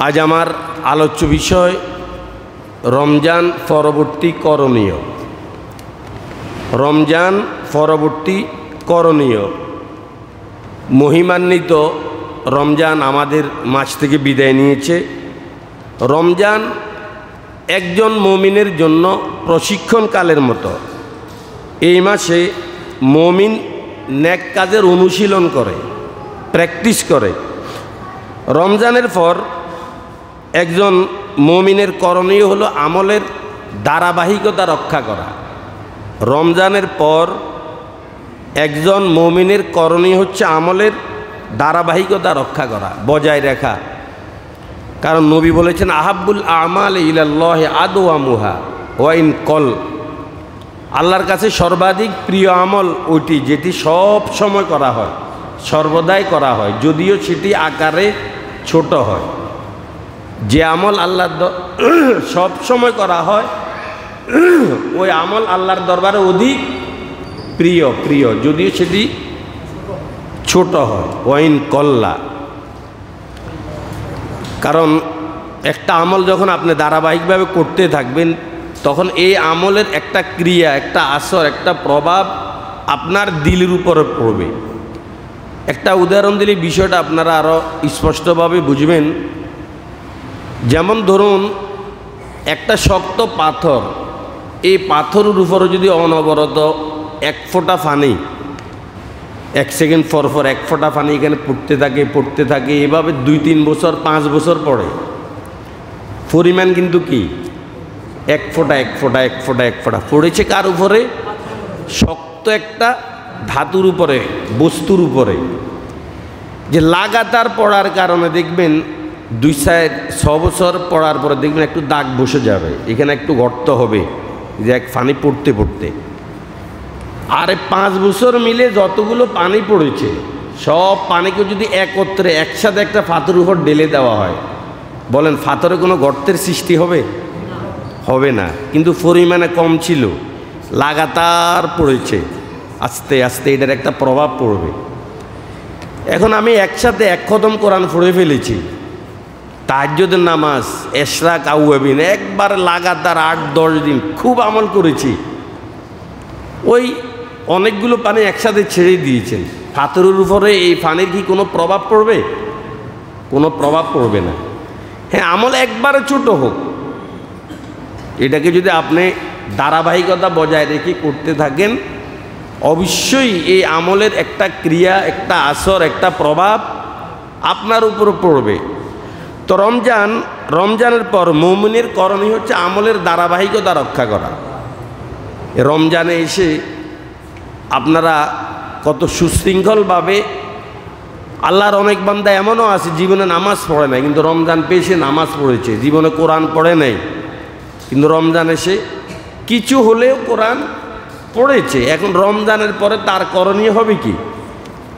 আজ আমার আলোচ্য বিষয় রমজান পরবর্তী করণীয়। রমজান পরবর্তী করণীয়। মহিমান্বিত রমজান আমাদের মাঝ থেকে বিদায় নিয়েছে। রমজান একজন মুমিনের জন্য প্রশিক্ষণকালের মতো। এই মাসে মুমিন নেক কাজের অনুশীলন করে, প্র্যাকটিস করে। রমজানের পর একজন মুমিনের করণীয় হলো আমলের ধারাবাহিকতা রক্ষা করা। রমজানের পর একজন মুমিনের করণীয় হচ্ছে আমলের ধারাবাহিকতা রক্ষা করা, বজায় রাখা। কারণ নবী বলেছেন, আহাব্বুল আমাল ইলাল্লাহি আদওয়ামুহা ওয়া ইন কল। আল্লাহর কাছে সর্বাধিক প্রিয় আমল ওইটি যেটি সব সময় করা হয়, সর্বদাই করা হয়, যদিও সেটি আকারে ছোট হয়। যে আমল আল্লাহর সব সময় করা হয় ওই আমল আল্লাহর দরবারে অধিক প্রিয়, যদিও সেটি ছোট হয়। ওয়াইন কল্লা। কারণ একটা আমল যখন আপনি ধারাবাহিকভাবে করতে থাকবেন, তখন এই আমলের একটা ক্রিয়া, একটা আসর, একটা প্রভাব আপনার দিলের উপরে পড়বে। একটা উদাহরণ দিলে বিষয়টা আপনারা আরও স্পষ্টভাবে বুঝবেন। যেমন ধরুন, একটা শক্ত পাথর, এই পাথরের উপরে যদি অনবরত এক ফোঁটা পানি, 1 সেকেন্ড পর এক ফোঁটা পানি এখানে পড়তে থাকে, এভাবে 2-3 বছর 5 বছর পরে পরিমাণ কিন্তু কি এক ফোঁটা পড়েছে। কার উপরে? শক্ত একটা ধাতুর উপরে, বস্তুর উপরে। যে লাগাতার পড়ার কারণে দেখবেন 2-6 বছর পড়ার পরে দেখবেন একটু দাগ বসে যাবে, এখানে একটু গর্ত হবে, যে এক পানি পড়তে। আরে 5 বছর মিলে যতগুলো পানি পড়েছে সব পানিকে যদি একত্রে একসাথে একটা পাথরের উপর ঢেলে দেওয়া হয়, বলেন পাথরে কোনো গর্তের সৃষ্টি হবে? হবে না। কিন্তু পরিমাণে কম ছিল, লাগাতার পড়েছে, আস্তে আস্তে এটার একটা প্রভাব পড়বে। এখন আমি একসাথে 1 খতম কোরআন পড়ে ফেলেছি, তাহাজ্জুদের নামাজ, ইশরাক, আউয়াবিন, একবার লাগাতার 8-10 দিন খুব আমল করেছি। ওই অনেকগুলো পানি একসাথে ছেড়ে দিয়েছেন, পাথরের উপরে এই পানির কি কোনো প্রভাব পড়বে? কোনো প্রভাব পড়বে না। হ্যাঁ, আমল একবারে ছোট হোক, এটাকে যদি আপনি ধারাবাহিকতা বজায় রেখে করতে থাকেন, অবশ্যই এই আমলের একটা ক্রিয়া, একটা আসর, একটা প্রভাব আপনার উপরে পড়বে। তো রমজানের পর মুমিনের করণীয় হচ্ছে আমলের ধারাবাহিকতা রক্ষা করা। রমজানে এসে আপনারা কত সুশৃঙ্খলভাবে, আল্লাহর অনেক বান্দা এমনও আছে জীবনে নামাজ পড়ে নাই, কিন্তু রমজান পেয়েছে নামাজ পড়েছে, জীবনে কোরআন পড়ে নাই, কিন্তু রমজান এসে কিছু হলেও কোরআন পড়েছে। এখন রমজানের পরে তার করণীয় হবে কি?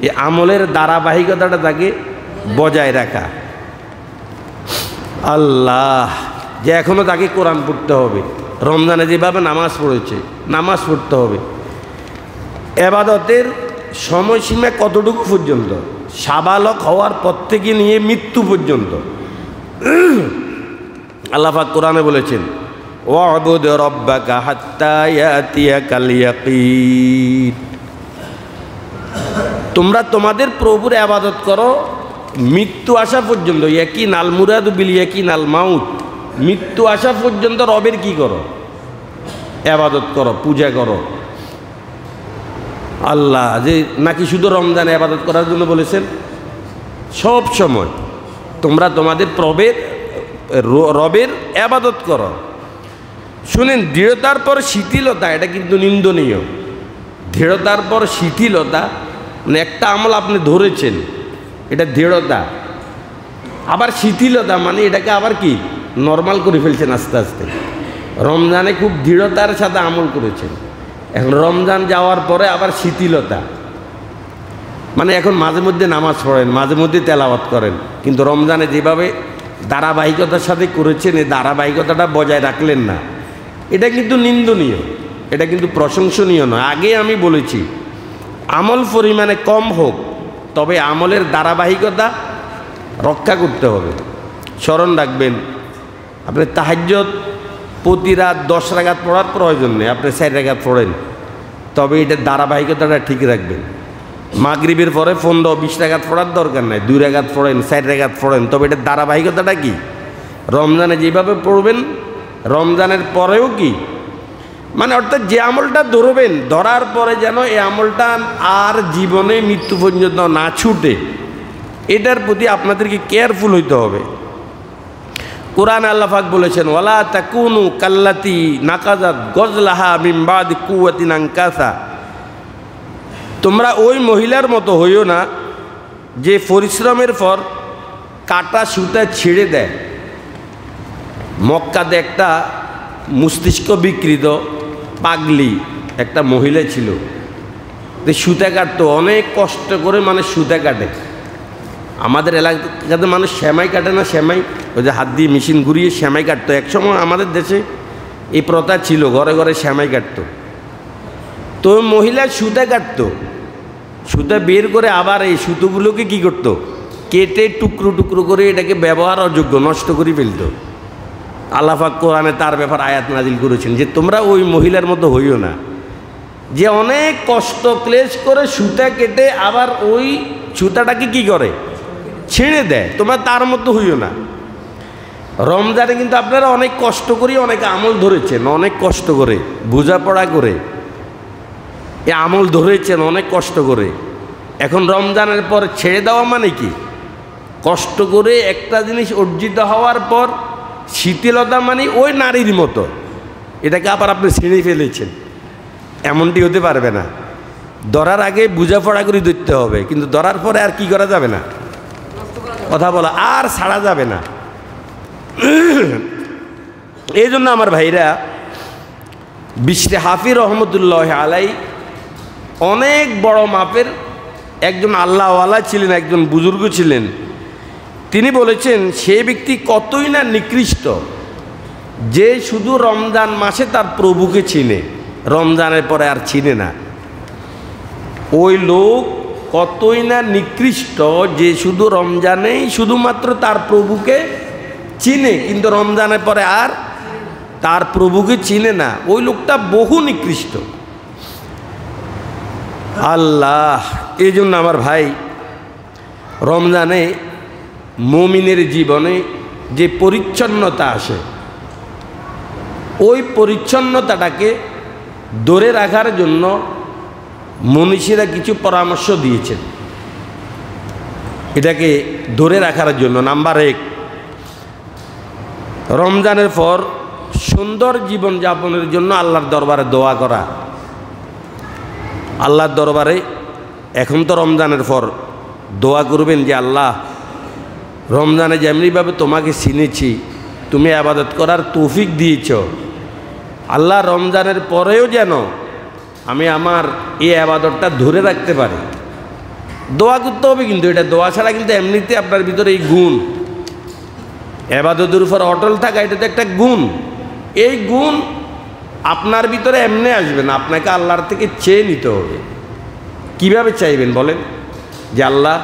এই আমলের ধারাবাহিকতাটা তাকে বজায় রাখা। আল্লাহ, যে এখনও তাকে কোরআন পড়তে হবে, রমজানে যেভাবে নামাজ পড়েছে নামাজ পড়তে হবে। এবাদতের সময়সীমা কতটুকু পর্যন্ত? সাবালক হওয়ার পর থেকে নিয়ে মৃত্যু পর্যন্ত। আল্লাহ পাক কোরআনে বলেছেন, ওয়াবুদ রাব্বাকা হাত্তা ইয়াতিয়াকাল ইয়াকিন। তোমরা তোমাদের প্রভুর ইবাদত করো মৃত্যু আসা পর্যন্ত। ইয়াকিন আল মুরাদু বিল ইয়াকিন আল মাউত। মৃত্যু আসা পর্যন্ত রবের কি করো? ইবাদত করো, পূজা করো। আল্লাহ যে নাকি শুধু রমজানে ইবাদত করার জন্য বলেছেন? সব সময় তোমরা তোমাদের রবের ইবাদত করো। শুনেন, দৃঢ়তার পর শিথিলতা, এটা কিন্তু নিন্দনীয়। দৃঢ়তার পর শিথিলতা মানে একটা আমল আপনি ধরেছেন, এটা দৃঢ়তা। আবার শিথিলতা মানে এটাকে আবার কি নর্মাল করে ফেলছেন আস্তে আস্তে। রমজানে খুব দৃঢ়তার সাথে আমল করেছেন, এখন রমজান যাওয়ার পরে আবার শিথিলতা মানে এখন মাঝে মধ্যে নামাজ পড়েন, মাঝে মধ্যে তেলাওয়াত করেন, কিন্তু রমজানে যেভাবে ধারাবাহিকতার সাথে করেছেন এই ধারাবাহিকতাটা বজায় রাখলেন না। এটা কিন্তু নিন্দনীয়, এটা কিন্তু প্রশংসনীয় নয়। আগে আমি বলেছি, আমল পরিমাণে কম হোক, তবে আমলের ধারাবাহিকতা রক্ষা করতে হবে। স্মরণ রাখবেন, আপনি তাহাজ্জুদ প্রতি রাত 10 রাকাত পড়ার প্রয়োজন নেই, আপনি 4 রাকাত পড়েন, তবে এটার ধারাবাহিকতাটা ঠিক রাখবেন। মাগরিবের পরে 15-20 রাকাত পড়ার দরকার নাই, 2 রাকাত পড়েন, 4 রাকাত পড়েন, তবে এটার ধারাবাহিকতাটা কি? রমজানে যেভাবে পড়বেন রমজানের পরেও কি, মানে অর্থাৎ যে আমলটা ধরবেন, ধরার পরে যেন এই আমলটা আর জীবনে মৃত্যু পর্যন্ত না ছুটে, এটার প্রতি আপনাদেরকে কেয়ারফুল হইতে হবে। কোরআন আল্লাহ পাক বলেছেন, ওয়ালা তাকুনু কাল্লাতি নাকাজাত গজলাহা মিন বাদি কুওয়াতিন আনকাসা, তোমরা ওই মহিলার মতো হইও না যে পরিশ্রমের পর কাটা সুতা ছেড়ে দেয়। মক্কাতে একটা মস্তিষ্ক বিকৃত পাগলি একটা মহিলা ছিল, যে সুতা কাটতো, অনেক কষ্ট করে মানুষ সুতা কাটে। আমাদের এলাকাতে মানুষ সেমাই কাটে না, সেমাই ওই যে হাত দিয়ে মেশিন ঘুরিয়ে সেমাই কাটতো। একসময় আমাদের দেশে এই প্রথা ছিল, ঘরে ঘরে সেমাই কাটতো। তো মহিলা সুতা কাটতো, সুতা বের করে আবার এই সুতোগুলোকে কী করতো, কেটে টুকরো টুকরো করে এটাকে ব্যবহার অযোগ্য নষ্ট করে ফেলতো। আল্লাহ পাক কোরআনে তার ব্যাপার আয়াত নাজিল করেছেন যে তোমরা ওই মহিলার মতো হইও না, যে অনেক কষ্ট ক্লেশ করে সুতা কেটে আবার ওই সুতাটাকে কি করে, ছিঁড়ে দেয়। তোমরা তার মতো হইও না। রমজানে কিন্তু আপনারা অনেক কষ্ট করে অনেক আমল ধরেছেন, অনেক কষ্ট করে বোঝাপড়া করে এ আমল ধরেছেন অনেক কষ্ট করে। এখন রমজানের পর ছেড়ে দেওয়া মানে কি, কষ্ট করে একটা জিনিস অর্জিত হওয়ার পর শিথিলতা মানে ওই নারীর মতো এটাকে আবার আপনি ছিঁড়ে ফেলেছেন, এমনটি হতে পারবে না। ধরার আগে বোঝাপড়া করে ধরতে হবে, কিন্তু ধরার পরে আর কি করা যাবে না, কথা বলা আর ছাড়া যাবে না। এই জন্য আমার ভাইরা, বিশরে হাফি রহমতুল্লাহ আলাই অনেক বড় মাপের একজন আল্লাহওয়ালা ছিলেন, একজন বুজুর্গ ছিলেন। তিনি বলেছেন সে ব্যক্তি কতই না নিকৃষ্ট যে শুধু রমজান মাসে তার প্রভুকে চিনে, রমজানের পরে আর চিনে না। ওই লোক কতই না নিকৃষ্ট যে শুধু রমজানেই শুধুমাত্র তার প্রভুকে চিনে, কিন্তু রমজানের পরে আর তার প্রভুকে চিনে না। ওই লোকটা বহু নিকৃষ্ট। আল্লাহ, এই জন্য আমার ভাই, রমজানে মুমিনের জীবনে যে পরিচ্ছন্নতা আসে, ওই পরিচ্ছন্নতাটাকে ধরে রাখার জন্য মনীষীরা কিছু পরামর্শ দিয়েছেন এটাকে ধরে রাখার জন্য। নাম্বার 1, রমজানের পর সুন্দর জীবনযাপনের জন্য আল্লাহর দরবারে দোয়া করা। আল্লাহর দরবারে এখন তো রমজানের পর দোয়া করবেন যে আল্লাহ, রমজানে যেমনিভাবে তোমাকে চিনেছি, তুমি ইবাদত করার তৌফিক দিয়েছ, আল্লাহ রমজানের পরেও যেন আমি আমার এই ইবাদতটা ধরে রাখতে পারি। দোয়া করতে হবে, কিন্তু এটা দোয়া ছাড়া কিন্তু এমনিতে আপনার ভিতরে এই গুণ, ইবাদতের উপর অটল থাকা, এটা তো একটা গুণ। এই গুণ আপনার ভিতরে এমনি আসবে না, আপনাকে আল্লাহর থেকে চেয়ে নিতে হবে। কিভাবে চাইবেন বলেন? যে আল্লাহ,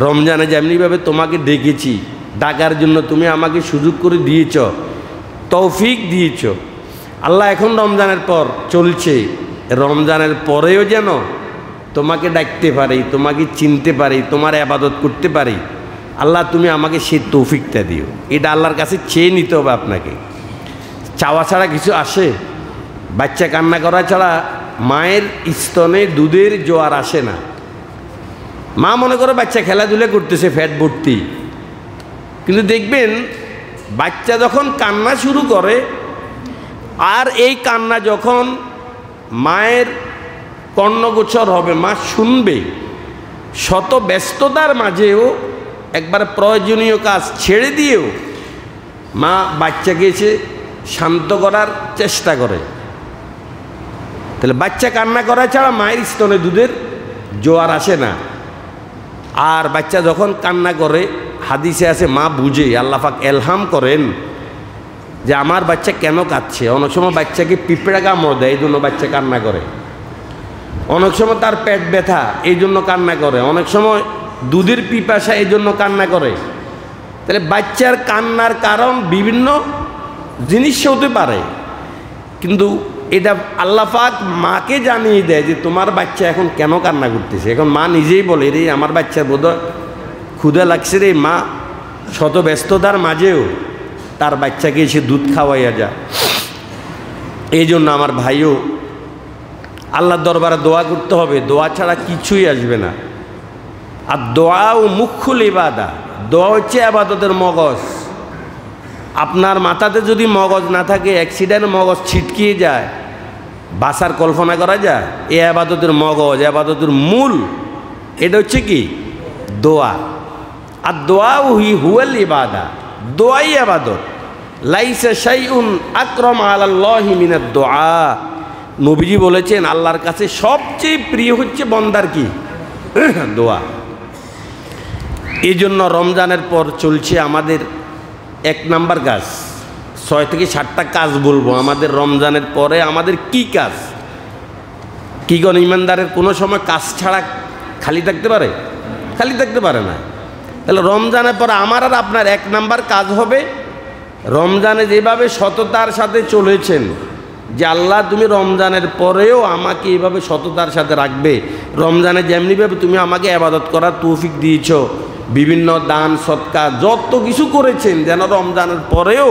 রমজানে যেমনিভাবে তোমাকে ডেকেছি, ডাকার জন্য তুমি আমাকে সুযোগ করে দিয়েছ, তৌফিক দিয়েছ। আল্লাহ এখন রমজানের পর চলছে, রমজানের পরেও যেন তোমাকে ডাকতে পারি, তোমাকে চিনতে পারি, তোমার ইবাদত করতে পারি। আল্লাহ, তুমি আমাকে সেই তৌফিকটা দিও। এটা আল্লাহর কাছে চেয়ে নিতে হবে আপনাকে। চাওয়া ছাড়া কিছু আসে? বাচ্চা কান্না করা ছাড়া মায়ের স্তনে দুধের জোয়ার আসে না। মা মনে করে বাচ্চা খেলাধুলা করতেছে ফ্যাট ভর্তি, কিন্তু দেখবেন বাচ্চা যখন কান্না শুরু করে, আর এই কান্না যখন মায়ের কর্ণগোচর হবে, মা শুনবে, শত ব্যস্ততার মাঝেও একবার প্রয়োজনীয় কাজ ছেড়ে দিয়েও মা বাচ্চাকে এসে শান্ত করার চেষ্টা করে। তাহলে বাচ্চা কান্না করা ছাড়া মায়ের স্তনে দুধের জোয়ার আসে না। আর বাচ্চা যখন কান্না করে, হাদিসে আছে মা বুঝে, আল্লাহ পাক এলহাম করেন যে আমার বাচ্চা কেন কাঁদছে। অনেক সময় বাচ্চাকে পিঁপড়া কামড় দেয়, এই জন্য বাচ্চা কান্না করে। অনেক সময় তার পেট ব্যথা, এই জন্য কান্না করে। অনেক সময় দুধের পিপাসা, এই জন্য কান্না করে। তাহলে বাচ্চার কান্নার কারণ বিভিন্ন জিনিস হতে পারে, কিন্তু এটা আল্লাহ পাক মাকে জানিয়ে দেয় যে তোমার বাচ্চা এখন কেন কান্না করতেছে। এখন মা নিজেই বলে, রে আমার বাচ্চার বোধহয় ক্ষুধা লাগছে রে। মা শত ব্যস্ততার মাঝেও তার বাচ্চাকে এসে দুধ খাওয়াইয়া যায়। এই জন্য আমার ভাইও আল্লাহর দরবারে দোয়া করতে হবে, দোয়া ছাড়া কিছুই আসবে না। আর দোয়া ও মুখ্যুল ইবাদা, দোয়া হচ্ছে আবাদতের মগজ। আপনার মাথাতে যদি মগজ না থাকে, অ্যাক্সিডেন্ট মগজ ছিটকিয়ে যায়, বাসার কল্পনা করা যায়? এ আবাদতের মগজ, আবাদতের মূল এটা হচ্ছে কি? দোয়া। আর দোয়া হুয়াল ইবাদা, দোয়াই আবাদত। লাইসা শাইউন আকরাম আলাল্লাহি মিনাদ দোয়া। নবীজি বলেছেন আল্লাহর কাছে সবচেয়ে প্রিয় হচ্ছে বন্দার কি? দোয়া। এই জন্য রমজানের পর চলছে আমাদের 1 নাম্বার কাজ। 6 থেকে 7টা কাজ বলবো আমাদের রমজানের পরে। আমাদের কি কাজ? কি কোন ইমানদারের কোনো সময় কাজ ছাড়া খালি থাকতে পারে? খালি থাকতে পারে না। তাহলে রমজানের পর আমার আর আপনার 1 নাম্বার কাজ হবে, রমজানে যেভাবে সততার সাথে চলেছেন, যে আল্লাহ তুমি রমজানের পরেও আমাকে এভাবে সততার সাথে রাখবে। রমজানে যেমনিভাবে তুমি আমাকে ইবাদত করার তৌফিক দিয়েছ, বিভিন্ন দান সদকা যত কিছু করেছেন, যেন রমজানের পরেও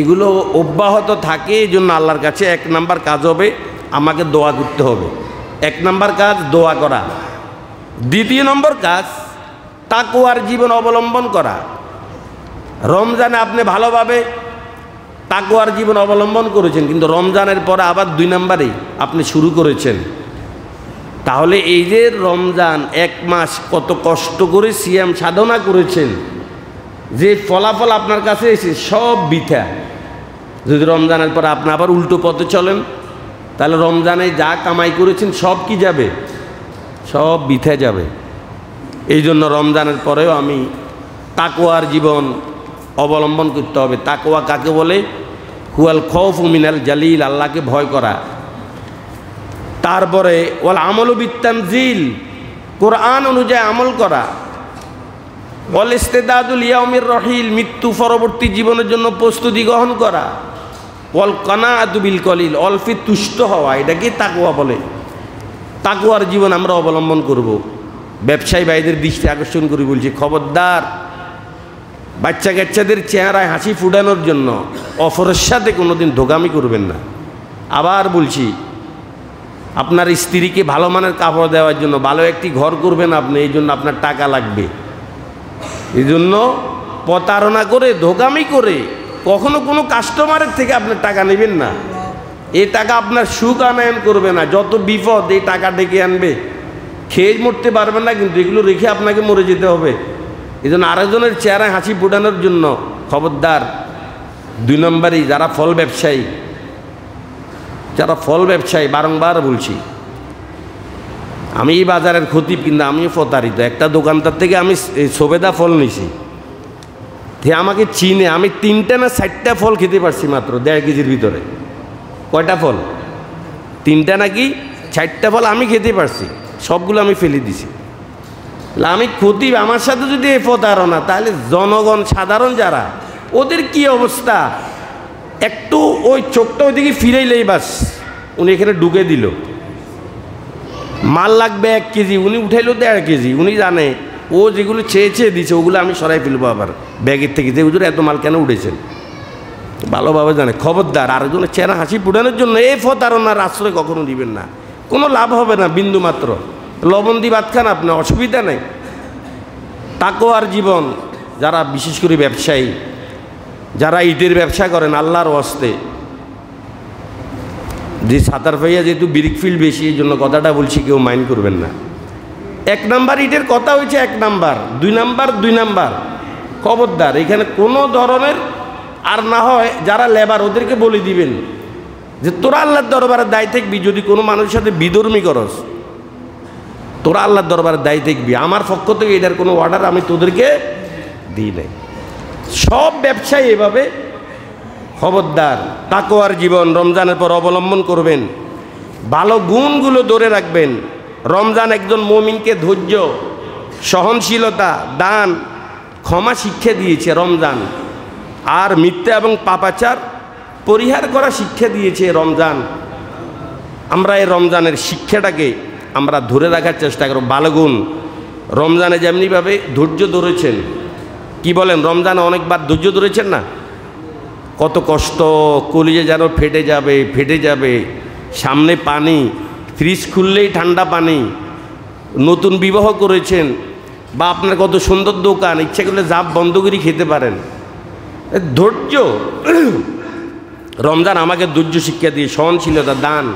এগুলো অব্যাহত থাকে। এই জন্য আল্লাহর কাছে 1 নাম্বার কাজ হবে আমাকে দোয়া করতে হবে। 1 নাম্বার কাজ দোয়া করা। 2 নম্বর কাজ তাকওয়ার জীবন অবলম্বন করা। রমজানে আপনি ভালোভাবে তাকওয়ার জীবন অবলম্বন করেছেন, কিন্তু রমজানের পরে আবার 2 নম্বরে আপনি শুরু করেছেন। তাহলে এই যে রমজান 1 মাস কত কষ্ট করে সিয়াম সাধনা করেছেন, যে ফলাফল আপনার কাছে এসে সব বৃথা। যদি রমজানের পর আপনি আবার উল্টো পথে চলেন, তাহলে রমজানে যা কামাই করেছেন সব কি যাবে? সব বৃথা যাবে। এই জন্য রমজানের পরেও আমি তাকওয়ার জীবন অবলম্বন করতে হবে। তাকওয়া কাকে বলে? হুয়াল খৌফু মিনাল জালিল, আল্লাহকে ভয় করা। তারপরে ওয়াল আমলু বিত্তানজিল, কোরআন অনুযায়ী আমল করা। ওয়াল ইস্তিদাদুল ইয়াউমির রহিল, মৃত্যু পরবর্তী জীবনের জন্য প্রস্তুতি গ্রহণ করা। ওয়াল কানাআতু বিল কলিল, অল্পে তুষ্ট হওয়া, এটাকে তাকওয়া বলে। তাকওয়ার জীবন আমরা অবলম্বন করব। ব্যবসায়ী ভাইদের দৃষ্টি আকর্ষণ করে বলছি, খবরদার বাচ্চা কাচ্চাদের চেহারায় হাসি ফুটানোর জন্য অফরের সাথে কোনোদিন ধোকামি করবেন না। আবার বলছি, আপনার স্ত্রীকে ভালো মানের কাপড় দেওয়ার জন্য ভালো একটি ঘর করবেন আপনি, এই জন্য আপনার টাকা লাগবে। এই জন্য প্রতারণা করে ধোকামি করে কখনো কোনো কাস্টমারের থেকে আপনার টাকা নেবেন না। এই টাকা আপনার সুখ আনয়ন করবে না, যত বিপদ এই টাকা ডেকে আনবে। খেয়ে মরতে পারবেন না, কিন্তু এগুলো রেখে আপনাকে মরে যেতে হবে। এই জন্য আরেকজনের চেহারায় হাসি ফোটানোর জন্য খবরদার। 2 নম্বরই যারা ফল ব্যবসায়ী, বারংবার বলছি, আমি এই বাজারের খতিব, কিন্তু আমিও প্রতারিত। একটা দোকানদার থেকে আমি সবেদা ফল নিছি, যে আমাকে চিনে। আমি 3টা না 4টা ফল খেতে পারছি মাত্র 1.5 কেজির ভিতরে। কয়টা ফল? 3টা নাকি 4টা ফল আমি খেতে পারছি, সবগুলো আমি ফেলে দিছি। আমি খতিব, আমার সাথে যদি এই প্রতারণা, তাহলে জনগণ সাধারণ যারা, ওদের কি অবস্থা? একটু ওই চোখটা ওইদিকে ফিরাইলেই বাস উনি এখানে ঢুকে দিল। মাল লাগবে 1 কেজি, উনি উঠাইলো 1.5 কেজি। উনি জানে ও যেগুলো চেয়ে দিছে ওগুলো আমি সরাই ফেলবো আবার ব্যাগের থেকে, যে হুজুর এত মাল কেন উঠেছেন, ভালোভাবে জানে। খবরদার, আরেকজনের চেহারা হাসি ফুটানোর জন্য এই প্রতারণার আশ্রয় কখনো দিবেন না। কোনো লাভ হবে না বিন্দু মাত্র। লবণ দিয়ে ভাত খান আপনি, অসুবিধা নেই। তাকওয়ার জীবন যারা, বিশেষ করে ব্যবসায়ী যারা ইটের ব্যবসা করেন, আল্লাহর ওয়াস্তে, যে সাতার ভাইয়া যেহেতু ব্রিক ফিল্ড বেশি, এই জন্য কথাটা বলছি, কেউ মাইন্ড করবেন না। 1 নাম্বার ইটের কথা হয়েছে 1 নাম্বার, 2 নাম্বার খবরদার এখানে কোনো ধরনের, আর না হয় যারা লেবার ওদেরকে বলে দিবেন যে তোরা আল্লাহর দরবারে দায় থাকবি। যদি কোনো মানুষের সাথে বিধর্মী করস, তোরা আল্লাহর দরবারে দায় থাকবি। আমার পক্ষ থেকে এটার কোনো অর্ডার আমি তোদেরকে দিই নাই। সব ব্যবসায়ী এভাবে। খবরদার, তাকওয়ার জীবন রমজানের পর অবলম্বন করবেন, ভালো গুণগুলো ধরে রাখবেন। রমজান একজন মুমিনকে ধৈর্য, সহনশীলতা, দান, ক্ষমা শিক্ষা দিয়েছে রমজান, আর মিথ্যা এবং পাপাচার পরিহার করা শিক্ষা দিয়েছে রমজান। আমরা এই রমজানের শিক্ষাটাকে আমরা ধরে রাখার চেষ্টা করব। বালগুন রমজানে যেমনিভাবে ধৈর্য ধরেছেন, কি বলেন, রমজানে অনেকবার ধৈর্য ধরেছেন না? কত কষ্ট, কলিজে যেন ফেটে যাবে, সামনে পানি, ফ্রিজ খুললেই ঠান্ডা পানি, নতুন বিবাহ করেছেন বা আপনার কত সুন্দর দোকান, ইচ্ছা করলে জাপ বন্ধ করে খেতে পারেন। ধৈর্য, রমজান আমাকে ধৈর্য শিক্ষা দিয়ে, সহনশীলতা দান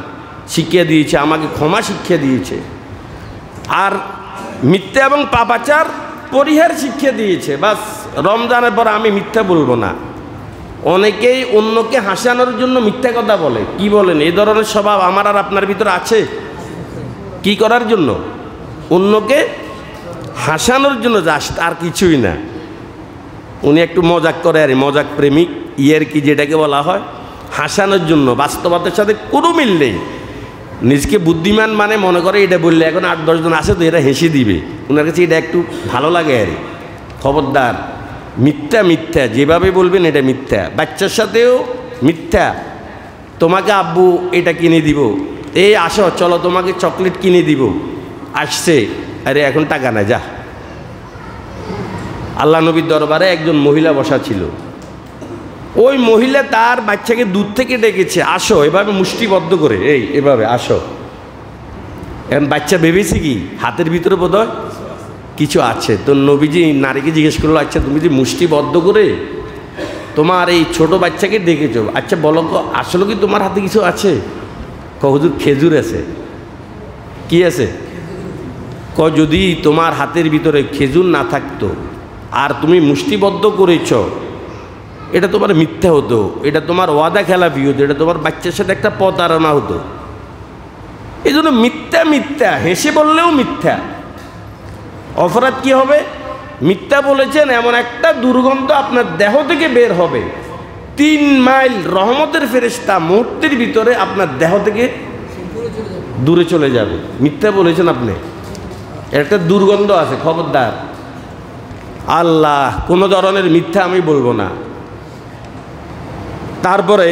শিক্ষা দিয়েছে, আমাকে ক্ষমা শিক্ষা দিয়েছে, আর মিথ্যা এবং পাপাচার পরিহার শিক্ষা দিয়েছে। বাস, রমজানের পর আমি মিথ্যা বলবো না। অনেকেই অন্যকে হাসানোর জন্য মিথ্যা কথা বলে, কি বলেন, এই ধরনের স্বভাব আমার আর আপনার ভিতরে আছে? কি করার জন্য? অন্যকে হাসানোর জন্য, জাস্ট, আর কিছুই না। উনি একটু মজাক করে, আর মজাক প্রেমিক, ইয়ের কি যেটাকে বলা হয়, হাসানোর জন্য, বাস্তবতার সাথে কোনো মিল নেই। নিজকে বুদ্ধিমান মানে মনে করে এটা বললে এখন 8-10 জন আসে তো এরা হেসে দিবে, ওনার কাছে এটা একটু ভালো লাগে। আর খবরদার, মিথ্যা মিথ্যা যেভাবে বলবেন এটা মিথ্যা। বাচ্চার সাথেও মিথ্যা, তোমাকে আব্বু এটা কিনে দিব, এই আসো চলো তোমাকে চকলেট কিনে দিব, আসছে, আরে এখন টাকা না, যা। আল্লাহ নবীর দরবারে একজন মহিলা বসা ছিল, ওই মহিলা তার বাচ্চাকে দূর থেকে ডেকেছে, আসো, এভাবে মুষ্টিবদ্ধ করে, এই এভাবে আসো। এখন বাচ্চা ভেবেছি কি হাতের ভিতরে বোধহয় কিছু আছে, তো নবীজি নারীকে জিজ্ঞেস করলো, আচ্ছা তুমি যে মুষ্টিবদ্ধ করে তোমার এই ছোট বাচ্চাকে ডেকেছো, আচ্ছা বলো আসলে কি তোমার হাতে কিছু আছে? হুজুর খেজুর আছে। কি আছে? যদি তোমার হাতের ভিতরে খেজুর না থাকতো আর তুমি মুষ্টিবদ্ধ করেছ, এটা তোমার মিথ্যা হতো, এটা তোমার ওয়াদা খেলাপি হতো, এটা তোমার বাচ্চার সাথে একটা প্রতারণা হতো। এই জন্য মিথ্যা মিথ্যা, হেসে বললেও মিথ্যা। অপরাধ কি হবে? মিথ্যা বলেছেন, এমন একটা দুর্গন্ধ আপনার দেহ থেকে বের হবে, 3 মাইল রহমতের ফেরেশতা মুহূর্তের ভিতরে আপনার দেহ থেকে দূরে চলে যাবে। মিথ্যা বলেছেন আপনি, একটা দুর্গন্ধ আছে, খবরদার। আল্লাহ, কোনো ধরনের মিথ্যা আমি বলবো না। তারপরে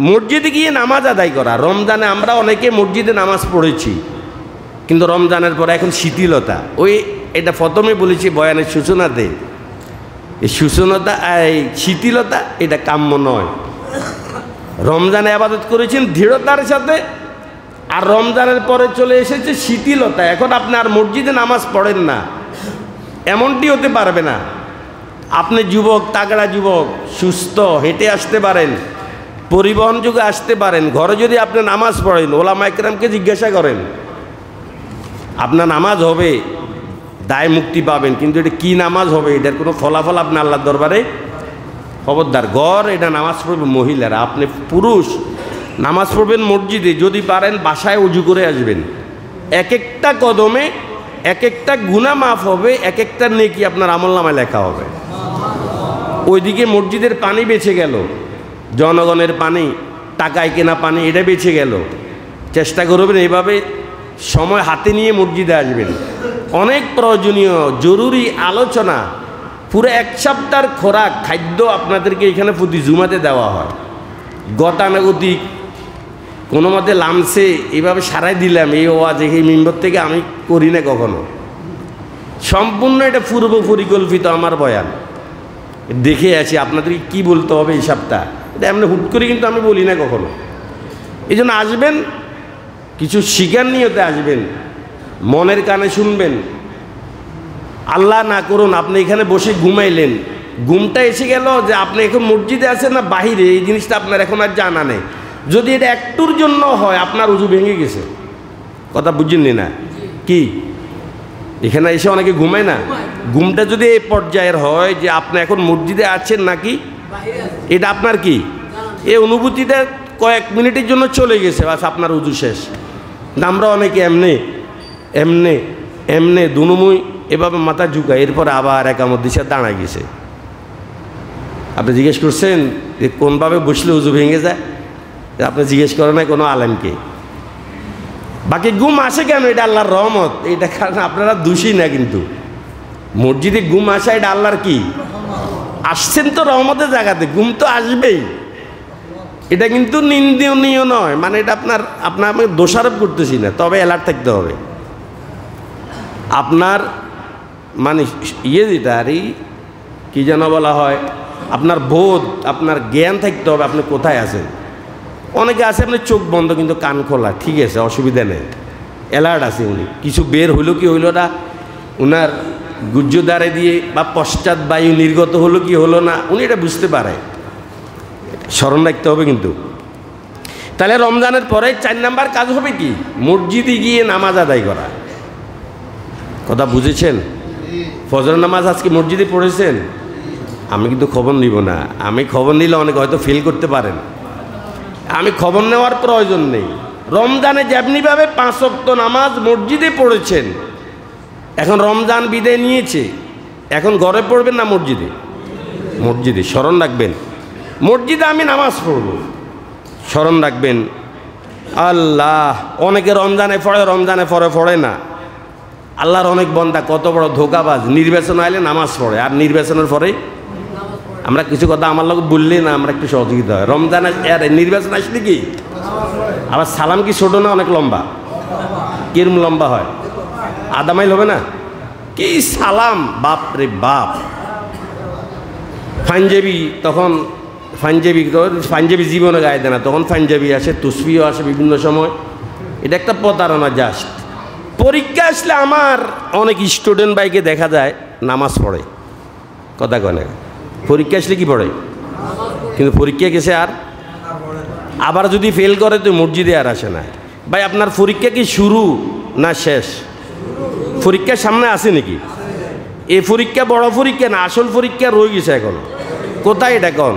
মসজিদে গিয়ে নামাজ আদায় করা। রমজানে আমরা অনেকে মসজিদে নামাজ পড়েছি, কিন্তু রমজানের পরে এখন শিথিলতা, ওই এটা প্রথমে বলেছি বয়ানের সূচনাতে, এই সূচনাটা, এই শিথিলতা, এটা কাম্য নয়। রমজানে আবাদত করেছেন দৃঢ়তার সাথে, আর রমজানের পরে চলে এসেছে শিথিলতা, এখন আপনি আর মসজিদে নামাজ পড়েন না, এমনটি হতে পারবে না। আপনি যুবক, তাগড়া যুবক, সুস্থ, হেঁটে আসতে পারেন, পরিবহন যুগে আসতে পারেন, ঘরে যদি আপনি নামাজ পড়েন, ওলামা একরামকে জিজ্ঞাসা করেন, আপনার নামাজ হবে, দায় মুক্তি পাবেন, কিন্তু এটা কি নামাজ হবে, এটার কোনো ফলাফল আপনি আল্লাহর দরবারে, খবরদার। ঘর এটা নামাজ পড়বে মহিলারা, আপনি পুরুষ নামাজ পড়বেন মসজিদে, যদি পারেন বাসায় উজু করে আসবেন। এক একটা কদমে এক একটা গুনাহ মাফ হবে, এক একটা নেকি আপনার আমলনামায় লেখা হবে। ওইদিকে মসজিদের পানি বেঁচে গেল, জনগণের পানি, টাকায় কেনা পানি, এটা বেঁচে গেল। চেষ্টা করবেন এইভাবে সময় হাতে নিয়ে মসজিদে আসবেন। অনেক প্রয়োজনীয় জরুরি আলোচনা, পুরো 1 সপ্তাহের খোরাক খাদ্য আপনাদেরকে এখানে প্রতি জুমাতে দেওয়া হয়। গতানুগতিক কোনো মতে লামসে এইভাবে সারাই দিলাম, এই ওয়াজ এই মিম্বর থেকে আমি করি না কখনো। সম্পূর্ণ এটা পূর্ব পরিকল্পিত আমার বয়ান, দেখে আছি আপনাদেরকে কি বলতে হবে এই সপ্তাহ, এটা এমনি হুট করে কিন্তু আমি বলি না কখনো। এই জন্য আসবেন, কিছু শিকার নিয়তে আসবেন, মনের কানে শুনবেন। আল্লাহ না করুন আপনি এখানে বসে ঘুমাইলেন, ঘুমটা এসে গেল যে আপনি এখন মসজিদে আছেন না বাহিরে, এই জিনিসটা আপনার এখন আর জানা নেই। যদি এটা একটুর জন্য হয়, আপনার উজু ভেঙে গেছে, কথা বুঝেননি না কি? এখানে এসে অনেকে ঘুমায় না, ঘুমটা যদি এই পর্যায়ের হয় যে আপনি এখন মসজিদে আছেন নাকি, এটা আপনার কি এই অনুভূতিটা কয়েক মিনিটের জন্য চলে গেছে, বাস আপনার উজু শেষ। আমরা অনেকে এমনে এমনে এমনে দুনুমুই এভাবে মাথা ঝুঁকায়, এরপরে আবার একামত দিশা দাঁড়ায় গেছে। আপনি জিজ্ঞেস করছেন যে কোনভাবে বসলে উজু ভেঙে যায়? আপনি জিজ্ঞেস করেন না কোনো আলেমকে। বাকি ঘুম আসে কেন? এটা আল্লাহর রহমত, এটা কারণ আপনারা দোষী না, কিন্তু মসজিদে ঘুম আসা এটা আল্লাহর কি? আসছেন তো রহমতের জায়গাতে, ঘুম তো আসবেই। এটা কিন্তু নিন্দনীয় নয়, মানে এটা আপনার আমি দোষারোপ করতেছি না, তবে অ্যালার্ট থাকতে হবে। আপনার মানে যেটা আর কি যেন বলা হয়, আপনার বোধ, আপনার জ্ঞান থাকতে হবে আপনি কোথায় আছেন। অনেকে আছে আপনি চোখ বন্ধ কিন্তু কান খোলা, ঠিক আছে, অসুবিধা নেই, অ্যালার্ট আছে উনি। কিছু বের হইলো কি হইলো না, উনার গুজ্জদারে দিয়ে বা পশ্চাৎ বায়ু নির্গত হলো কি হলো না, উনি এটা বুঝতে পারে। স্মরণ রাখতে হবে কিন্তু। তাহলে রমজানের পরে 4 নাম্বার কাজ হবে কি? মসজিদে গিয়ে নামাজ আদায় করা। কথা বুঝেছেন? ফজর নামাজ আজকে মসজিদে পড়েছেন? আমি কিন্তু খবর নিব না, আমি খবর নিলে অনেকে হয়তো ফেল করতে পারেন। আমি খবর নেওয়ার প্রয়োজন নেই। রমজানে যেমনিভাবে 5 ওয়াক্ত নামাজ মসজিদে পড়েছেন, এখন রমজান বিদায় নিয়েছে, এখন ঘরে পড়বেন না মসজিদে? মসজিদে। স্মরণ রাখবেন, মসজিদে আমি নামাজ পড়ব, স্মরণ রাখবেন। আল্লাহ, অনেকে রমজানে পড়ে, রমজানে পড়ে না। আল্লাহর অনেক বান্দা কত বড় ধোঁকাবাজ, নির্বাচন আইলে নামাজ পড়ে, আর নির্বাচনের পরে আমরা কিছু কথা আমার লোক বললে না আমরা একটু সহযোগিতা হয়। রমজান নির্বাচন আসলে কি আবার সালাম কি ছোট না অনেক লম্বা? কিরম লম্বা হয়? আধা মাইল হবে না? কি সালাম, বাপ রে বাপ। পাঞ্জাবি, তখন পাঞ্জাবি জীবনে গায়ে দেয় না, তখন পাঞ্জাবি আসে, তুসবিও আসে বিভিন্ন সময়। এটা একটা প্রতারণা জাস্ট। পরীক্ষা আসলে আমার অনেক স্টুডেন্ট ভাইকে দেখা যায় নামাজ পড়ে, কথা কয় না। পরীক্ষা আসলে কি পড়ে, কিন্তু পরীক্ষা গেছে আর আবার যদি ফেল করে তো মসজিদে আর আসে না। ভাই আপনার পরীক্ষা কি শুরু না শেষ? পরীক্ষার সামনে আছে নাকি? এই পরীক্ষা বড় পরীক্ষা না, আসল পরীক্ষা রয়ে গেছে এখন। কোথায় এটা কোন?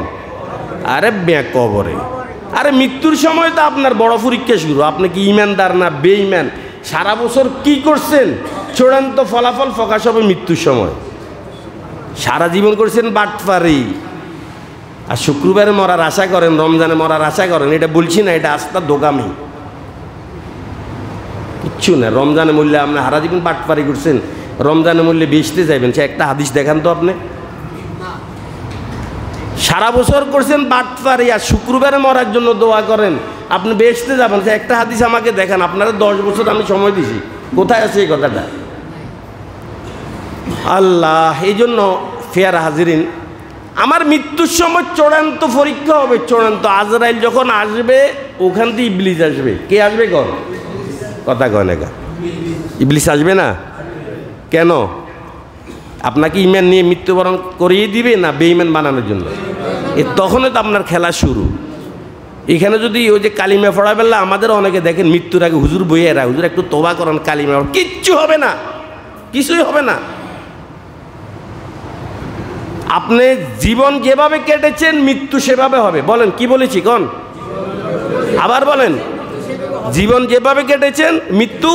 আরে ব্যাক কবরে। আরে মৃত্যুর সময় তো আপনার বড় পরীক্ষা শুরু। আপনি কি ইমানদার না বেঈমান, সারা বছর কি করছেন, চূড়ান্ত ফলাফল প্রকাশ হবে মৃত্যুর সময়। সারা জীবন করছেন বাটপারি, আর শুক্রবারে মরার আশা করেন, রমজানে মরার আশা করেন। এটা বলছি না, এটা আস্থা দোকামি, কিচ্ছু না। রমজানে মূল্যে আপনি সারা জীবন বাটপারি করছেন, রমজানে মূল্যে বেচতে যাবেন, সে একটা হাদিস দেখান তো আপনি। সারা বছর করছেন বাটপারি, আর শুক্রবারে মরার জন্য দোয়া করেন, আপনি বেচতে যাবেন, সে একটা হাদিস আমাকে দেখান। আপনারা 10 বছর আমি সময় দিছি, কোথায় আছে এই কথাটা? আল্লাহ, এই জন্য ফেয়ার হাজিরিন, আমার মৃত্যুর সময় চূড়ান্ত পরীক্ষা হবে, চূড়ান্ত। আজরাইল যখন আসবে, ওখান থেকে ইবলিস আসবে। কে আসবে কর? কথা কয় না, ইবলিস আসবে না কেন? আপনাকে ইমান নিয়ে মৃত্যুবরণ করিয়ে দিবে না বেঈমান বানানোর জন্য? তখনই তো আপনার খেলা শুরু। এখানে যদি ওই যে কালিমা পড়া বেলা, আমাদের অনেকে দেখেন মৃত্যুর আগে হুজুর বইয়েরা, হুজুর একটু তোবা করেন, কালিমা, কিচ্ছু হবে না, কিছুই হবে না। আপনি জীবন যেভাবে কেটেছেন মৃত্যু সেভাবে হবে। বলেন কি বলেছি কোন? আবার বলেন, জীবন যেভাবে কেটেছেন মৃত্যু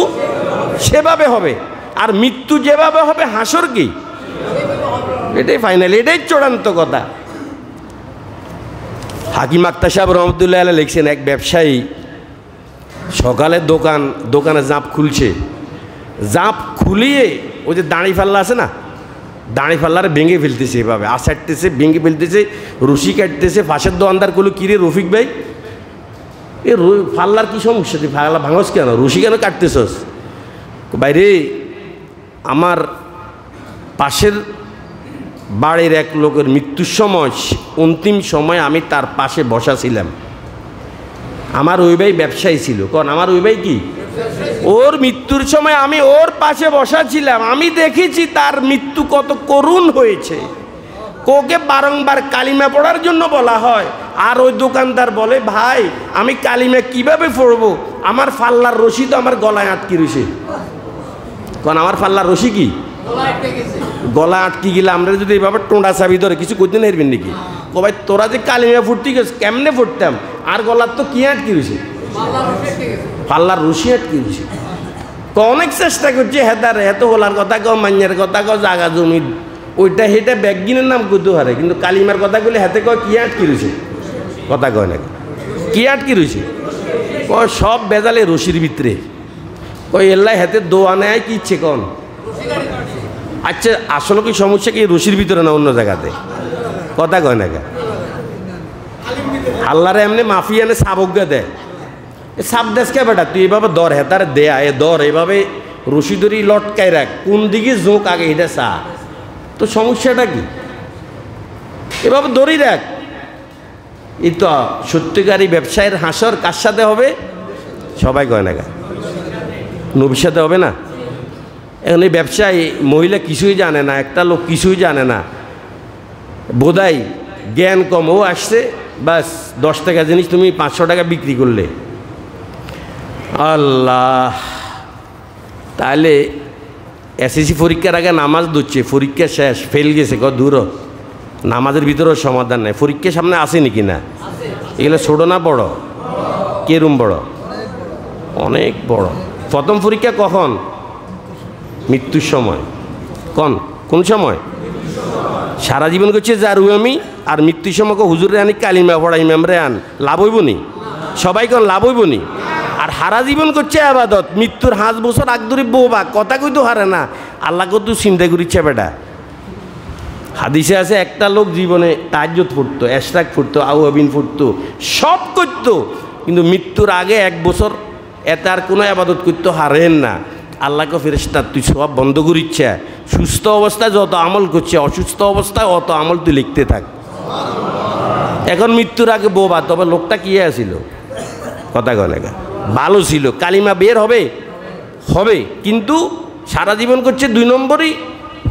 সেভাবে হবে, আর মৃত্যু যেভাবে হবে হাসর কি, এটাই ফাইনাল, এটাই চূড়ান্ত কথা। হাকিম আক্তার সাহেব রহমতুল্লাহ আলাইহি লিখছেন, এক ব্যবসায়ী সকালে দোকানে জাঁপ খুলছে, জাঁপ খুলিয়ে ওই যে দাঁড়ি ফাল্লা আছে না, দাঁড়ি ফাল্লারে ভেঙে ফেলতেছে, এভাবে আসাড়তেছে, ভেঙে ফেলতেছে, রশি কাটতেছে। পাশের দোকানদার করলো, কিরে রফিক ভাই, এ ফাল্লার কি সমস্যা, তুই ফাল্লা ভাঙস কেন, রশি কেন কাটতেছস? বাইরে আমার পাশের বাড়ির এক লোকের মৃত্যুর সময়, অন্তিম সময় আমি তার পাশে বসা ছিলাম। আমার ওই ভাই ব্যবসায়ী ছিল, কারণ আমার ওই ভাই কি, ওর মৃত্যুর সময় আমি ওর পাশে বসা ছিলাম। আমি দেখেছি তার মৃত্যু কত করুণ হয়েছে। কোকে বারংবার কালিমা পড়ার জন্য বলা হয়, আর ওই দোকানদার বলে, ভাই আমি কালিমা কিভাবে পড়বো, আমার ফাল্লার রশি তো আমার গলায় আটকে রয়েছে। কারণ আমার ফাল্লার রশি কি গলা আটকে গেলে আমরা যদি এইভাবে টোঁডা চাবি ধরে কিছু করতে নাইবেন নাকি? ও ভাই তোরা যে কালিমা ফুটতে গেছে, কেমনে ফুটতাম, আর গলার তো কি আটকে রয়েছে, পাল্লার রশি আটকে রয়েছে। অনেক চেষ্টা করছে, হেতারে এত হোলার কথা কও, মান্যার কথা কও, জাগা জমি ওইটা হেটা ব্যাগিনের নাম করতে পারে, কিন্তু কালিমার কথা বলে হাতে কয় কি আটকে রয়েছে, কথা কয় নাকি কি আটকে রয়েছে, কয় সব বেজালে রশির ভিতরে। ওই এল্লাই হাতে দোয়া নেয় কি ইচ্ছে কন। আচ্ছা আসলে কি সমস্যা কি রশির ভিতরে না অন্য জায়গাতে? কথা কয় না কে? আল্লাহরে এমনি মাফি এনে সাবজ্ঞা দেয়, এ সাপ দেশকে বেটা তুই এভাবে দর হেতারে দেয়া এ দর এভাবে রশি ধরি লটকাই রাখ, কোন দিকে জোঁক আগে এটা চা, তো সমস্যাটা কি? এভাবে দড়ি রাখ। এই তো সত্যিকারী ব্যবসায়ের হাসর কার সাথে হবে? সবাই কয় না, নবীর সাথে হবে না? এখন এই ব্যবসায় মহিলা কিছুই জানে না, একটা লোক কিছুই জানে না, বোধহয় জ্ঞান কম, ও আসছে বাস 10 টাকা জিনিস তুমি 500 টাকা বিক্রি করলে। আল্লাহ, তাহলে এসএসসি পরীক্ষার আগে নামাজ ধরছে, পরীক্ষা শেষ, ফেল গেছে, দূর নামাজের ভিতরেও সমাধান নেই। পরীক্ষার সামনে আসে নাকি না? এগুলো ছোটো না বড়? কেরম বড়? অনেক বড়। প্রথম পরীক্ষা কখন? মৃত্যুর সময়। কোন সময়? সারা জীবন করছে যারু আমি, আর মৃত্যুর সময় হুজুরে আনি কালিমা পড়া ইমামরে আন, লাভ হইব নি? সবাই কোন লাভ হইব নি? আর হারা জীবন করছে আবাদত, মৃত্যুর 5 বছর আগ ধরে বউবা কথা কই তো হারে না, আল্লাহ কত চিন্তা করিচ্ছে বেটা। হাদিসে আছে একটা লোক জীবনে তাহাজ্জুদ পড়তো, এশরাক পড়তো, আওয়াবিন পড়তো, সব করতো, কিন্তু মৃত্যুর আগে 1 বছর এতে আর কোনো আবাদত করতে হারেন না। আল্লাহকে ফেরেশতা তুই সব বন্ধ করিচ্ছে, সুস্থ অবস্থায় যত আমল করছে অসুস্থ অবস্থায় অত আমল তুই লিখতে থাক। এখন মৃত্যুর আগে বোবা, তবে লোকটা কি আছিল? কথা কয় না, ভালো ছিল, কালিমা বের হবে হবে, কিন্তু সারা জীবন করছে 2 নম্বরই,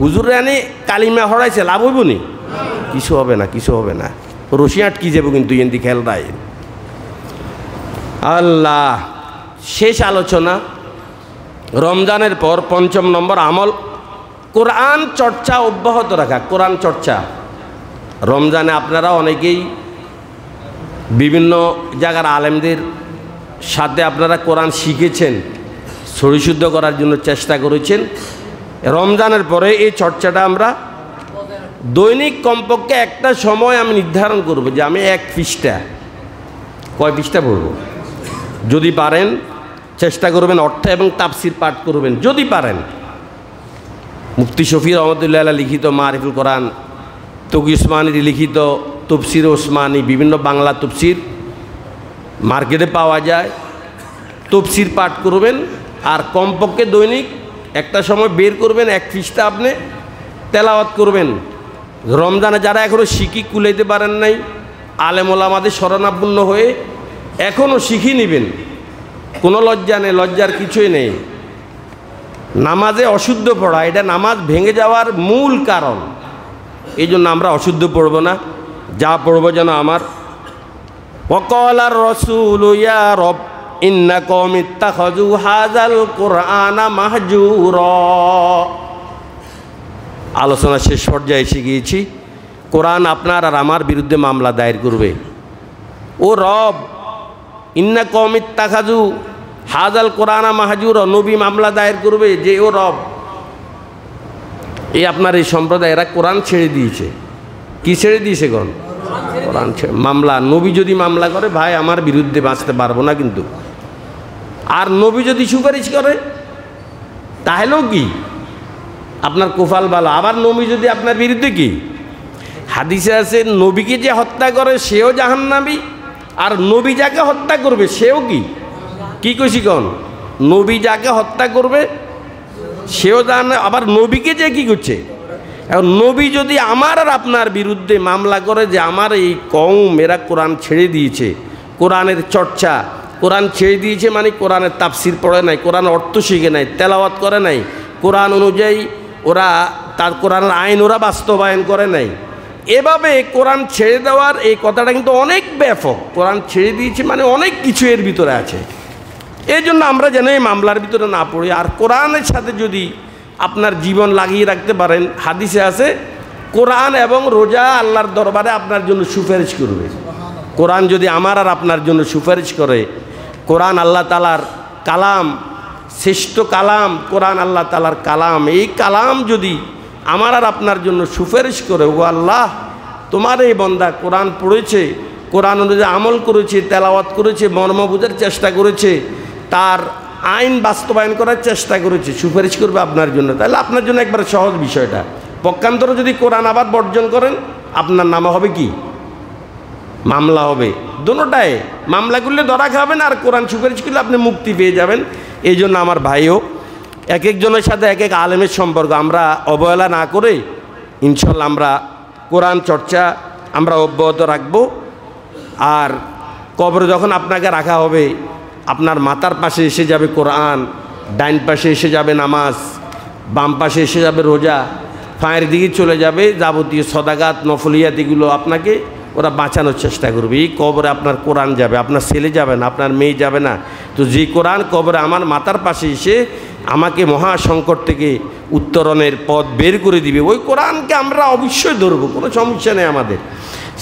হুজুরে আনে কালিমা হরাইছে, লাভ হইব নি? কিছু হবে না, কিছু হবে না, রশি আটকি যাবো কিন্তু এনদি খেয়াল রায়। আল্লাহ, শেষ আলোচনা রমজানের পর 5ম নম্বর আমল কোরআন চর্চা অব্যাহত রাখা। কোরআন চর্চা রমজানে আপনারা অনেকেই বিভিন্ন জায়গার আলেমদের সাথে আপনারা কোরআন শিখেছেন, পরিশুদ্ধ করার জন্য চেষ্টা করেছেন। রমজানের পরে এই চর্চাটা আমরা দৈনিক কমপক্ষে একটা সময় আমি নির্ধারণ করব যে আমি 1 পৃষ্ঠা, কয় পৃষ্ঠা পড়ব, যদি পারেন চেষ্টা করবেন অর্থ এবং তাফসির পাঠ করবেন, যদি পারেন। মুফতি শফি রহমতুল্লাহ লিখিত মারিফুল কোরআন, তকি ওসমানীর লিখিত তফসির ওসমানী, বিভিন্ন বাংলা তফসির মার্কেটে পাওয়া যায়, তফসির পাঠ করবেন। আর কমপক্ষে দৈনিক একটা সময় বের করবেন, 1 পৃষ্ঠা আপনি তেলাওয়াত করবেন। রমজানে যারা এখনও শিখি কুলাইতে পারেন নাই, আলেম ওলামাদের শরণাপন্ন হয়ে এখনও শিখি নেবেন, কোনো লজ্জা নেই, লজ্জার কিছুই নেই। নামাজে অশুদ্ধ পড়া এটা নামাজ ভেঙে যাওয়ার মূল কারণ, এই জন্য আমরা অশুদ্ধ পড়ব না, যা পড়ব যেন আমার ওয়াকালার রাসূলু ইয়া রব ইন্নাকুম ইত্তাখাযু হাযাল কুরআনা মাহজুরা। আলোচনা শেষ পর্যায়ে এসে গিয়েছি। কোরআন আপনার আর আমার বিরুদ্ধে মামলা দায়ের করবে। ও রব, ইন্নাকুম ইত্তাখাযু হাযাল কুরআনা মাহজুরা, নবী মামলা দায়ের করবে যে ও রব, এই আপনার এই সম্প্রদায় এরা কোরআন ছেড়ে দিয়েছে। কি ছেড়ে দিয়েছে? কোরআন ছেড়ে মামলা। নবী যদি মামলা করে ভাই আমার বিরুদ্ধে বাঁচতে পারবো না কিন্তু, আর নবী যদি সুপারিশ করে তাহলেও কি আপনার কোফাল ভালো। আবার নবী যদি আপনার বিরুদ্ধে কি, হাদিসে আছে নবীকে যে হত্যা করে সেও জাহান্নামী, আর নবী যাকে হত্যা করবে সেও কি কইছি নবী যাকে হত্যা করবে সেও জাহান্নামী, আবার নবীকে যে কি করছে। এখন নবী যদি আমার আর আপনার বিরুদ্ধে মামলা করে যে আমার এই কওম এরা কোরআন ছেড়ে দিয়েছে, কোরআনের চর্চা, কোরআন ছেড়ে দিয়েছে মানে কোরআনের তাফসির পড়ে নাই, কোরআন অর্থ শিখে নাই, তেলাওয়াত করে নাই, কোরআন অনুযায়ী ওরা তার কোরআনের আইন ওরা বাস্তবায়ন করে নাই, এভাবে কোরআন ছেড়ে দেওয়ার এই কথাটা কিন্তু অনেক ব্যাপক। কোরআন ছেড়ে দিয়েছে মানে অনেক কিছু এর ভিতরে আছে। এই জন্য আমরা যেন এই মামলার ভিতরে না পড়ি। আর কোরআনের সাথে যদি আপনার জীবন লাগিয়ে রাখতে পারেন, হাদিসে আছে কোরআন এবং রোজা আল্লাহর দরবারে আপনার জন্য সুপারিশ করবে। কোরআন যদি আমার আর আপনার জন্য সুপারিশ করে, কোরআন আল্লাহ তাআলার কালাম, শ্রেষ্ঠ কালাম কোরআন আল্লাহ তাআলার কালাম, এই কালাম যদি আমার আর আপনার জন্য সুপারিশ করে, ও আল্লাহ তোমার এই বান্দা কোরআন পড়েছে, কোরআন অনুযায়ী আমল করেছে, তেলাওয়াত করেছে, মর্ম বোঝার চেষ্টা করেছে, তার আইন বাস্তবায়ন করার চেষ্টা করেছে, সুপারিশ করবে আপনার জন্য। তাহলে আপনার জন্য একবার সহজ বিষয়টা, পক্ষান্তরে যদি কোরআন আবার বর্জন করেন আপনার নামে হবে কি? মামলা হবে। দোনোটায় মামলা করলে ধরা খাবেন, আর কোরআন সুপারিশ করলে আপনি মুক্তি পেয়ে যাবেন। এই জন্য আমার ভাইও এক একজনের সাথে এক এক আলেমের সম্পর্ক আমরা অবহেলা না করে ইনশাল্লাহ আমরা কোরআন চর্চা আমরা অব্যাহত রাখব। আর কবরে যখন আপনাকে রাখা হবে আপনার মাথার পাশে এসে যাবে কোরআন, ডাইন পাশে এসে যাবে নামাজ, বাম পাশে এসে যাবে রোজা, ফায়ের দিকে চলে যাবে যাবতীয় সদাগাত নফলিয়াত, এগুলো আপনাকে ওরা বাঁচানোর চেষ্টা করবে। এই কবরে আপনার কোরআন যাবে, আপনার ছেলে যাবে না, আপনার মেয়ে যাবে না। তো যে কোরআন কবরে আমার মাথার পাশে এসে আমাকে মহা সংকট থেকে উত্তরণের পথ বের করে দিবে, ওই কোরআনকে আমরা অবশ্যই ধরবো, কোনো সমস্যা নেই আমাদের।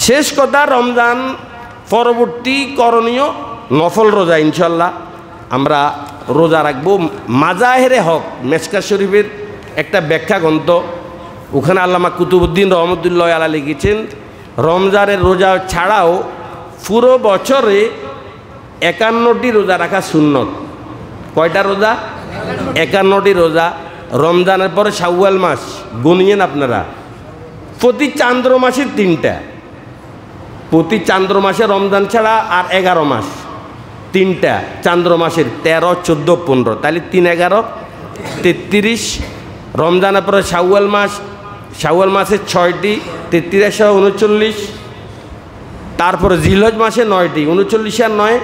শেষ কথা, রমজান পরবর্তী করণীয় নফল রোজা ইনশাল্লাহ আমরা রোজা রাখবো। মাজাহেরে হক মেশকাত শরীফের একটা ব্যাখ্যা গ্রন্থ, ওখানে আল্লামা কুতুবউদ্দিন রহমতুল্লাহ আলাইহি লিখেছেন রমজানের রোজা ছাড়াও পুরো বছরে 51টি রোজা রাখা সুন্নত। কয়টা রোজা? 51টি রোজা। রমজানের পরে শাওয়াল মাস গুনিয়েন আপনারা, প্রতি চান্দ্র মাসে 3টা, প্রতি চান্দ্র মাসে রমজান ছাড়া আর 11 মাস 3টা চান্দ্র মাসের 13, 14, 15, তাহলে 3, 11, 33। রমজানের পরে শাওয়াল মাস, শাওয়াল মাসের 6টি, 33 আর 39। তারপরে জিলহজ মাসে 9টি, 39 আর 9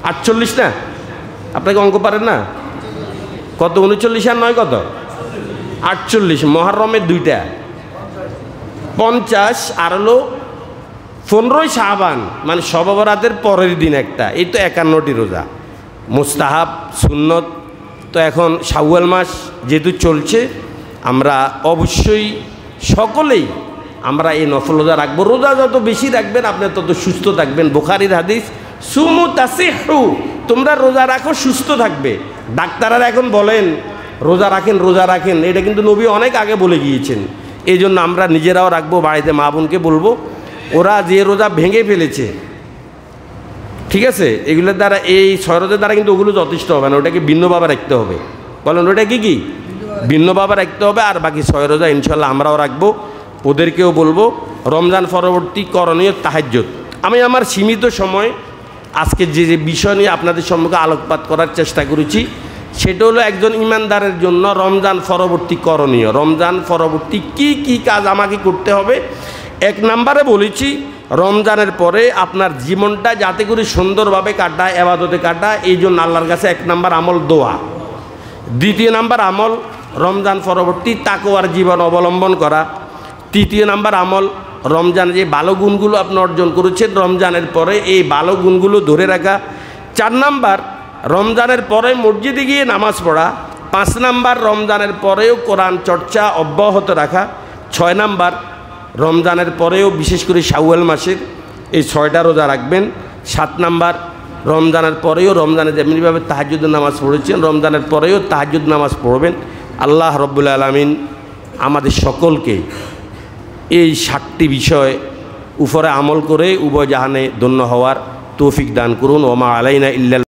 48 না? আপনাকে অঙ্ক পারেন না? কত? 39 আর 9 কত? 48। মহরমের 2টা 50, আর হলো 15ই শাবান মানে শবে বরাতের পরের দিন একটা। এই তো 51টি রোজা মুস্তাহাব সুন্নত। তো এখন শাওয়াল মাস যেহেতু চলছে আমরা অবশ্যই সকলেই আমরা এই নফল রোজা রাখবো। রোজা যত বেশি রাখবেন আপনি তত সুস্থ থাকবেন। বুখারীর হাদিস, সুমু তাসিহু, তোমরা রোজা রাখো সুস্থ থাকবে। ডাক্তাররা এখন বলেন রোজা রাখেন, রোজা রাখেন, এটা কিন্তু নবী অনেক আগে বলে গিয়েছেন। এই জন্য আমরা নিজেরাও রাখবো, বাড়িতে মা বোনকে বলবো। ওরা যে রোজা ভেঙে ফেলেছে, ঠিক আছে, এগুলোর দ্বারা এই 6 রোজার দ্বারা কিন্তু ওগুলো যথেষ্ট হবে না, ওটাকে ভিন্নভাবে রাখতে হবে। বলেন ওটা কি ভিন্নভাবে রাখতে হবে। আর বাকি 6 রোজা ইনশাল্লাহ আমরাও রাখবো, ওদেরকেও বলবো। রমজান পরবর্তী করণীয় তাহাজ্জুদ। আমি আমার সীমিত সময় আজকে যে বিষয় নিয়ে আপনাদের সম্মুখে আলোকপাত করার চেষ্টা করেছি সেটা হলো একজন ইমানদারের জন্য রমজান পরবর্তী করণীয়। রমজান পরবর্তী কি কাজ আমাকে করতে হবে। 1 নম্বরে বলেছি রমজানের পরে আপনার জীবনটা যাতে করে সুন্দরভাবে কাটায়, ইবাদতে কাটায়, এই জন্য আল্লাহর কাছে 1 নম্বর আমল দোয়া। 2 নম্বর আমল রমজান পরবর্তী তাকওয়ার জীবন অবলম্বন করা। 3 নম্বর আমল রমজানে যে ভালো গুণগুলো আপনি অর্জন করেছেন রমজানের পরে এই ভালো গুণগুলো ধরে রাখা। 4 নম্বর রমজানের পরে মসজিদে গিয়ে নামাজ পড়া। 5 নম্বর রমজানের পরেও কোরআন চর্চা অব্যাহত রাখা। 6 নম্বর রমজানের পরেও বিশেষ করে শাওয়াল মাসের এই 6টা রোজা রাখবেন। 7 নম্বর রমজানের পরেও রমজানে যেমনিভাবে তাহাজ্জুদ নামাজ পড়েছেন রমজানের পরেও তাহাজ্জুদ নামাজ পড়বেন। আল্লাহ রব্বুল আলামিন আমাদের সকলকে এই 7টি বিষয় উপরে আমল করে উভয় জাহানে ধন্য হওয়ার তৌফিক দান করুন। ওমা আলাইনা ইল্লাল